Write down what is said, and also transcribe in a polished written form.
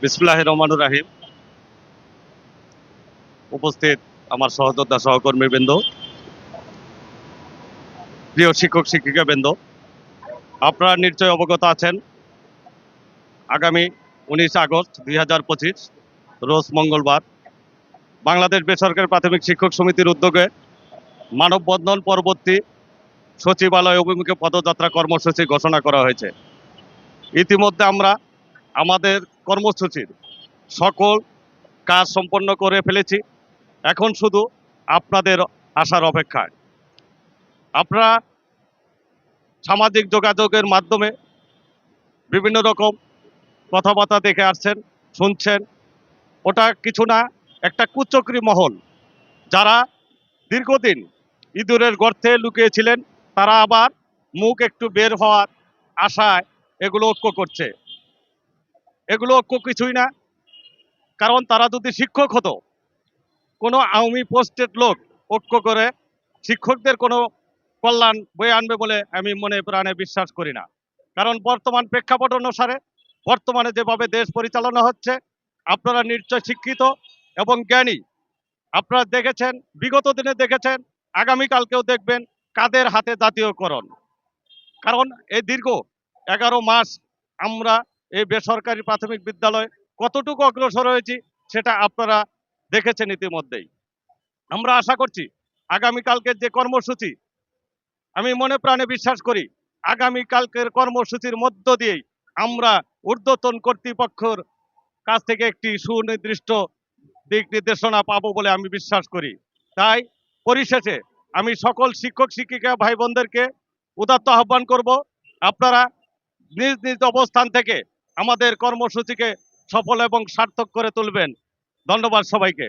বিসমিল্লাহির রহমানির রাহিম। উপস্থিত আমার সহযোদ্ধা সহকর্মীবৃন্দ, প্রিয় শিক্ষক শিক্ষিকাবৃন্দ, আপনারা নিশ্চয়ই অবগত আছেন আগামী 19 আগস্ট 2025 রোজ মঙ্গলবার বাংলাদেশ বেসরকারি প্রাথমিক শিক্ষক সমিতির উদ্যোগে মানববন্ধন পরবর্তী সচিবালয় অভিমুখে পদযাত্রা কর্মসূচি ঘোষণা করা হয়েছে। ইতিমধ্যে আমরা আমাদের কর্মসূচির সকল কাজ সম্পন্ন করে ফেলেছি। এখন শুধু আপনাদের আসার অপেক্ষায়। আপনারা সামাজিক যোগাযোগের মাধ্যমে বিভিন্ন রকম কথাবার্তা দেখে আসছেন, শুনছেন। ওটা কিছু না, একটা কুচক্রী মহল, যারা দীর্ঘদিন ইঁদুরের গর্তে লুকিয়েছিলেন, তারা আবার মুখ একটু বের হওয়ার আশায় এগুলো ঐক্য করছে। এগুলো ঐক্য কিছুই না, কারণ তারা যদি শিক্ষক হতো, কোনো আওয়ামী পোস্টেড লোক ঐক্য করে শিক্ষকদের কোনো কল্যাণ বয়ে আনবে বলে আমি মনে প্রাণে বিশ্বাস করি না। কারণ বর্তমান প্রেক্ষাপট অনুসারে বর্তমানে যেভাবে দেশ পরিচালনা হচ্ছে, আপনারা নিশ্চয় শিক্ষিত এবং জ্ঞানী। আপনারা দেখেছেন, বিগত দিনে দেখেছেন, আগামীকালকেও দেখবেন কাদের হাতে জাতীয়করণ। কারণ এই দীর্ঘ 11 মাস আমরা এই বেসরকারি প্রাথমিক বিদ্যালয় কতটুকু অগ্রসর হয়েছি সেটা আপনারা দেখেছেন ইতিমধ্যেই। আমরা আশা করছি আগামীকালকের যে কর্মসূচি, আমি মনে প্রাণে বিশ্বাস করি আগামীকালকের কর্মসূচির মধ্য দিয়েই আমরা ঊর্ধ্বতন কর্তৃপক্ষের কাছ থেকে একটি সুনির্দিষ্ট দিক নির্দেশনা পাবো বলে আমি বিশ্বাস করি। তাই পরিশেষে আমি সকল শিক্ষক শিক্ষিকা ভাই বোনদেরকে উদাত্ত আহ্বান করব, আপনারা নিজ নিজ অবস্থান থেকে আমাদের কর্মসূচিকে সফল এবং সার্থক করে তুলবেন। ধন্যবাদ সবাইকে।